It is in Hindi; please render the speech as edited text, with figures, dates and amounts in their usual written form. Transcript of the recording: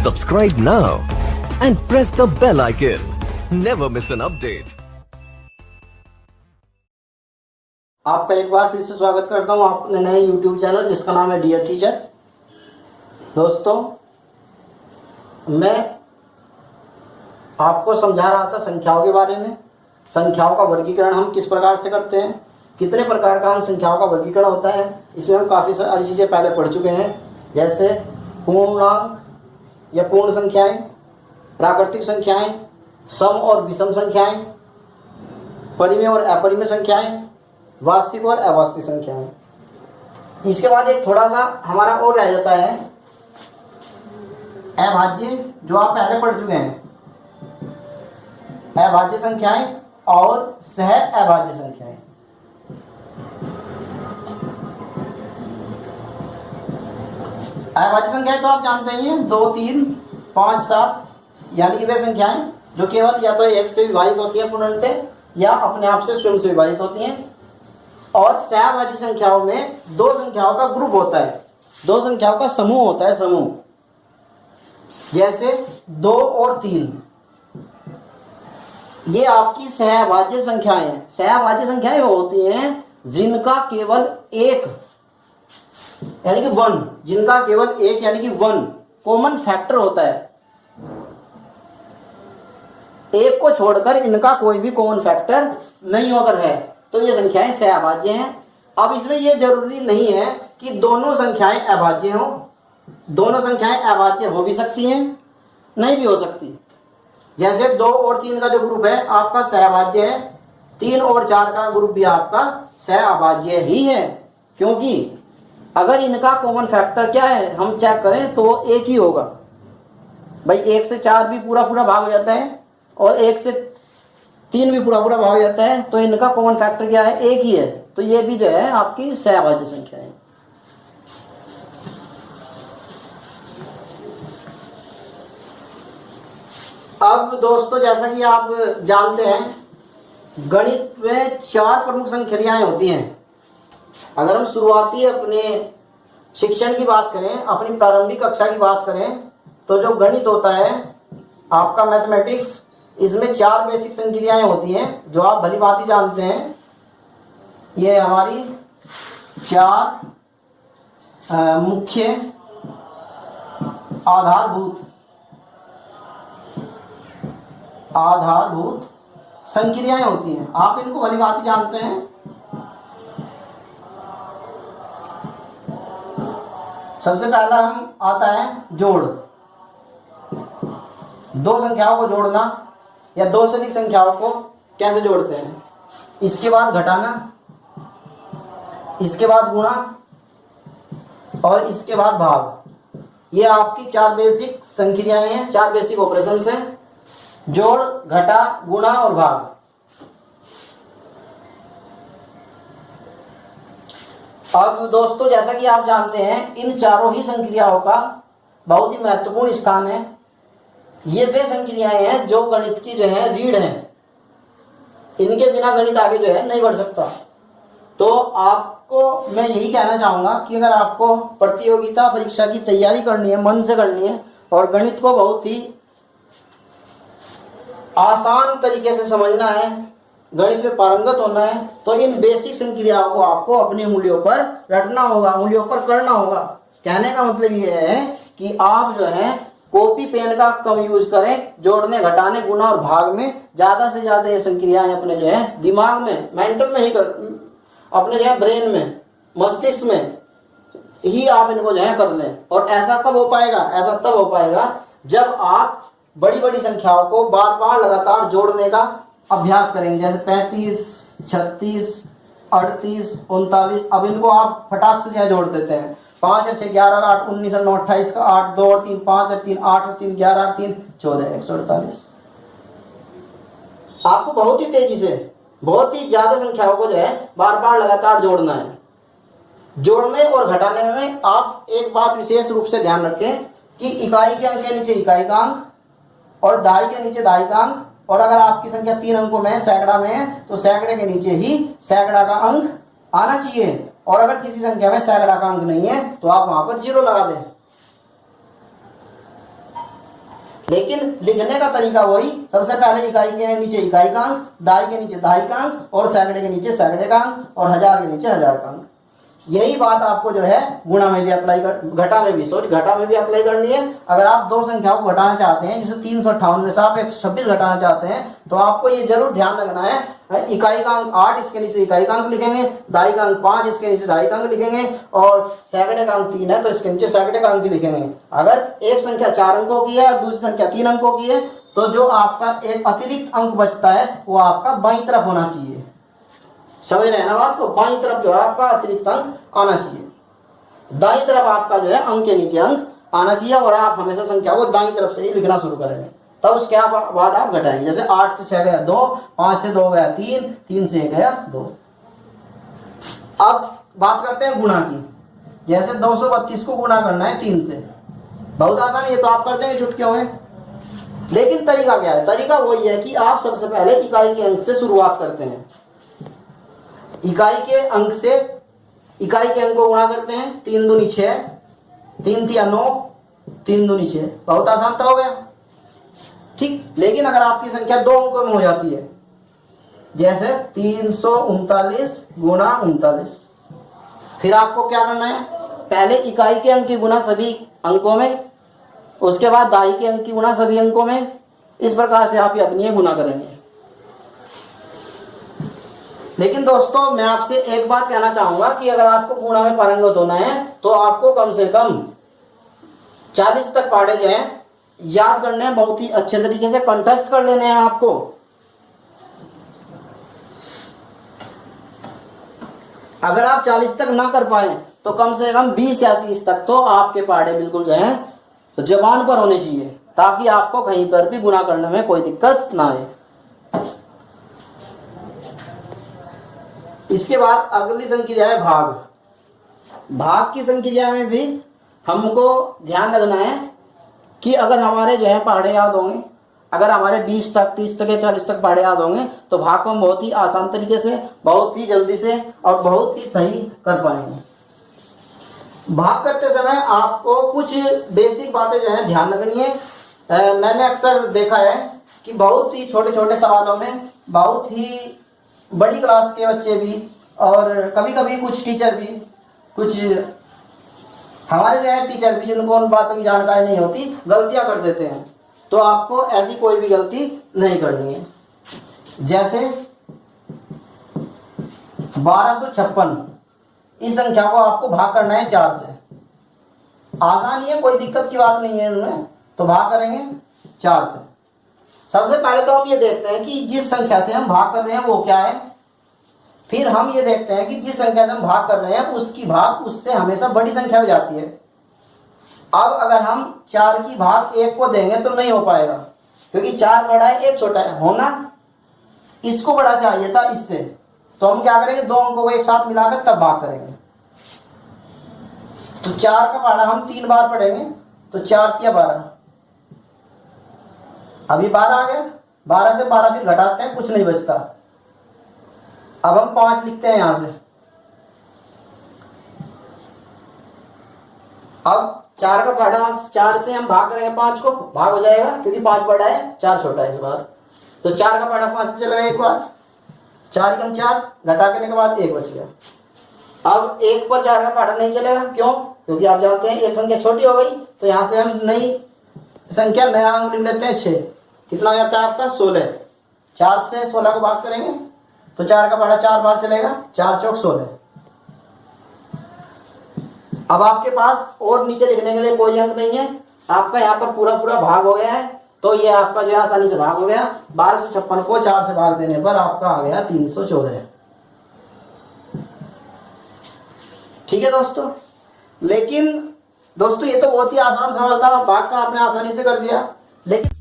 Subscribe now and press the bell icon. Never miss an update. आपका एक बार फिर से स्वागत करता हूं अपने नए YouTube चैनल जिसका नाम है डियर टीचर। दोस्तों, मैं आपको समझा रहा था संख्याओं के बारे में। संख्याओं का वर्गीकरण हम किस प्रकार से करते हैं, कितने प्रकार का हम संख्याओं का वर्गीकरण होता है, इसमें हम काफ़ी सारी चीज़ें पहले पढ़ चुके हैं, जैसे पूर्णांक या पूर्ण संख्याएं, प्राकृतिक संख्याएं, सम और विषम संख्याएं, परिमेय और अपरिमेय संख्याएं, वास्तविक और अवास्तविक संख्याएं। इसके बाद एक थोड़ा सा हमारा और रह जाता है अभाज्य, जो आप पहले पढ़ चुके हैं, अभाज्य संख्याएं और सह अभाज्य संख्याएं। अभाज्य संख्याएं तो आप जानते ही हैं, 2, 3, 5, 7, यानी कि वे संख्याएं जो केवल या तो एक से विभाजित होती है पूर्णांक या अपने आप से स्वयं से विभाजित होती हैं। और सहअभाज्य संख्याओं में दो संख्याओं का ग्रुप होता है, दो संख्याओं का समूह होता है, समूह, जैसे 2 और 3, ये आपकी सहअभाज्य संख्याएं हैं। सहअभाज्य संख्याएं वो होती हैं जिनका केवल एक यानी कि 1, जिनका केवल एक यानी कि 1 कॉमन फैक्टर होता है। एक को छोड़कर इनका कोई भी कॉमन फैक्टर नहीं अगर है तो ये संख्याएं सहअभाज्य हैं। अब इसमें ये जरूरी नहीं है कि दोनों संख्याएं अभाज्य हों, दोनों संख्याएं अभाज्य हो भी सकती हैं, नहीं भी हो सकती। जैसे 2 और 3 का जो ग्रुप है आपका सहअभाज्य है, 3 और 4 का ग्रुप भी आपका सहअभाज्य ही है, क्योंकि अगर इनका कॉमन फैक्टर क्या है हम चेक करें तो वो एक ही होगा। भाई 1 से 4 भी पूरा पूरा भाग हो जाता है और 1 से 3 भी पूरा पूरा भाग हो जाता है, तो इनका कॉमन फैक्टर क्या है, एक ही है। तो ये भी जो है आपकी सहअभाज्य संख्या है। अब दोस्तों, जैसा कि आप जानते हैं, गणित में 4 प्रमुख संख्याएं होती हैं। अगर हम शुरुआती अपने शिक्षण की बात करें, अपनी प्रारंभिक कक्षा की बात करें, तो जो गणित होता है आपका मैथमेटिक्स, इसमें 4 बेसिक संख्याएं होती हैं जो आप भली भांति जानते हैं। ये हमारी 4 मुख्य आधारभूत संख्याएं होती हैं, आप इनको भली भांति जानते हैं। सबसे पहला हम आता है जोड़, दो संख्याओं को जोड़ना या दो से अधिक संख्याओं को कैसे जोड़ते हैं। इसके बाद घटाना, इसके बाद गुणा और इसके बाद भाग। ये आपकी 4 बेसिक संख्याएं हैं, 4 बेसिक ऑपरेशंस हैं, जोड़, घटा, गुणा और भाग। अब दोस्तों, जैसा कि आप जानते हैं, इन चारों ही संख्याओं का बहुत ही महत्वपूर्ण स्थान है। ये वे संख्याएं हैं जो गणित की जो है रीढ़ हैं, इनके बिना गणित आगे जो है नहीं बढ़ सकता। तो आपको मैं यही कहना चाहूंगा कि अगर आपको प्रतियोगिता परीक्षा की तैयारी करनी है, मन से करनी है, और गणित को बहुत ही आसान तरीके से समझना है, गणित में पारंगत होना है, तो इन बेसिक संख्याओं को आपको अपनी उंगलियों पर रटना होगा, उंगलियों पर करना होगा। कहने का मतलब ये है कि आप जो है कॉपी पेन का कम यूज करें, जोड़ने, घटाने, गुणा और भाग में ज्यादा से ज्यादा ये संक्रियाएं अपने जो है दिमाग में, मेंटल में ही कर, अपने जो है ब्रेन में, मस्तिष्क में ही आप इनको जो है कर लें। और ऐसा कब हो पाएगा, ऐसा तब हो पाएगा जब आप बड़ी बड़ी संख्याओं को बार बार लगातार जोड़ने का अभ्यास करेंगे। जैसे 35, 36, 38, 39, अब इनको आप फटाक से जो है जोड़ देते हैं। 5 और 6 11, 8 19 और 9 28 का 8, 2 और 3 5 और 3 8 और 3 11 और 3 14, 148। आपको बहुत ही तेजी से, बहुत ही ज्यादा संख्याओं को जो है बार बार लगातार जोड़ना है। जोड़ने और घटाने में आप एक बात विशेष रूप से ध्यान रखें कि इकाई के अंक के नीचे इकाई का अंक और दहाई के नीचे दहाई का अंक, और अगर आपकी संख्या 3 अंकों में, सैकड़ा में है, तो सैकड़े के नीचे ही सैकड़ा का अंक आना चाहिए। और अगर किसी संख्या में सैकड़ा का अंक नहीं है तो आप वहां पर 0 लगा दें। लेकिन लिखने का तरीका वही, सबसे पहले इकाई के नीचे इकाई का अंक, दहाई के नीचे दहाई का अंक, और सैकड़े के नीचे सैकड़े का अंक, और हजार के नीचे हजार का अंक। यही बात आपको जो है गुणा में भी अप्लाई कर, घटा में भी अप्लाई करनी है। अगर आप दो संख्याओं को घटाना चाहते हैं, जैसे 358 में से आप 126 घटाना चाहते हैं, तो आपको ये जरूर ध्यान रखना है, इकाई का अंक 8, इसके नीचे इकाई का अंक लिखेंगे, दहाई का अंक 5, इसके नीचे दहाई का अंक लिखेंगे, और सैकड़े का अंक 3 है तो इसके नीचे सैकड़े का अंक लिखेंगे। अगर एक संख्या 4 अंकों की है और दूसरी संख्या 3 अंकों की है, तो जो आपका एक अतिरिक्त अंक बचता है वो आपका बाईं तरफ होना चाहिए। समझ रहे हैं ना बात को? बाईं तरफ जो है आपका अतिरिक्त अंक आना चाहिए। दाईं तरफ आपका जो है अंक के नीचे अंक आना चाहिए, और आप हमेशा संख्या को दाईं तरफ से ही लिखना शुरू करेंगे। तब उसके बाद आप घटाएंगे, जैसे 8 से 6 गया 2, 5 से 2 गया 3, 3 से 1 गया 2। अब बात करते हैं गुणा की। जैसे 232 को गुणा करना है 3 से, बहुत आसान, ये तो आप कर देंगे चुटकियों में। लेकिन तरीका क्या है? तरीका वही है कि आप सबसे पहले इकाई के अंक से शुरुआत करते हैं। इकाई के अंक से इकाई के अंक को गुणा करते हैं, 3 दूनी 6, 3 तिया 9, 3 दूनी 6, बहुत आसान तो हो गया, ठीक। लेकिन अगर आपकी संख्या 2 अंकों में हो जाती है, जैसे 339 गुणा 39, फिर आपको क्या करना है? पहले इकाई के अंक की गुणा सभी अंकों में, उसके बाद दहाई के अंक की गुणा सभी अंकों में। इस प्रकार से आप अपनी गुणा करेंगे। लेकिन दोस्तों मैं आपसे एक बात कहना चाहूंगा कि अगर आपको गुणा में पारंगत होना है तो आपको कम से कम 40 तक पढ़े जो हैं याद करने हैं, बहुत ही अच्छे तरीके से कंठस्थ कर लेने हैं आपको। अगर आप 40 तक ना कर पाए तो कम से कम 20 या 30 तक तो आपके पढ़े बिल्कुल जो है तो जबान पर होने चाहिए, ताकि आपको कहीं पर भी गुणा करने में कोई दिक्कत ना आए। इसके बाद अगली संक्रिया है भाग। भाग की संक्रिया में भी हमको ध्यान रखना है कि अगर हमारे जो है पहाड़े याद होंगे, अगर हमारे 20 तक 30 तक या 40 तक पहाड़े याद होंगे, तो भाग को हम बहुत ही आसान तरीके से, बहुत ही जल्दी से और बहुत ही सही कर पाएंगे। भाग करते समय आपको कुछ बेसिक बातें जो है ध्यान रखनी है। मैंने अक्सर देखा है कि बहुत ही छोटे छोटे सवालों में बहुत ही बड़ी क्लास के बच्चे भी और कभी कभी कुछ टीचर भी, कुछ हमारे जो है टीचर भी, जिनको उन बातों की जानकारी नहीं होती, गलतियां कर देते हैं। तो आपको ऐसी कोई भी गलती नहीं करनी है। जैसे 1256, इस संख्या को आपको भाग करना है 4 से। आसान ही है, कोई दिक्कत की बात नहीं है इसमें। तो भाग करेंगे 4 से। सबसे पहले तो हम ये देखते हैं कि जिस संख्या से हम भाग कर रहे हैं वो क्या है। फिर हम ये देखते हैं कि जिस संख्या से हम भाग कर रहे हैं उसकी भाग उससे हमेशा बड़ी संख्या हो जाती है। अब अगर हम 4 की भाग 1 को देंगे तो नहीं हो पाएगा, क्योंकि 4 बड़ा है 1 छोटा है। होना इसको बड़ा चाहिए था इससे, तो हम क्या करेंगे, 2 अंकों को एक साथ मिलाकर तब भाग करेंगे। तो 4 का पहाड़ा हम 3 बार पढ़ेंगे, तो 4 तिया 12, अभी 12 आ गया। 12 से 12 फिर घटाते हैं, कुछ नहीं बचता। अब हम 5 लिखते हैं यहां से। अब 4 का पहाड़ा 4 से हम भाग करेंगे 5 को, भाग हो जाएगा, क्योंकि 5 बड़ा है 4 छोटा है इस बार। तो 4 का पहाड़ा 5 चला गया एक बार, 4 कम 4 घटा करने के बाद 1 बच गया। अब 1 पर 4 का पहाड़ा नहीं चलेगा, क्यों? क्योंकि आप जानते हैं एक संख्या छोटी हो गई, तो यहां से हम नई संख्या नया अंक लिख लेते हैं 6। कितना हो जाता है आपका 16। 4 से 16 को भाग करेंगे तो 4 का पहाड़ा 4 बार चलेगा, 4 चौक 16। अब आपके पास और नीचे लिखने के लिए कोई अंक नहीं है, आपका यहाँ पर पूरा पूरा भाग हो गया है, तो ये आपका जो है आसानी से भाग हो गया। 1256 को 4 से भाग देने पर आपका आ गया 314। ठीक है दोस्तों। लेकिन दोस्तों ये तो बहुत ही आसान सवाल था, भाग का आपने आसानी से कर दिया, लेकिन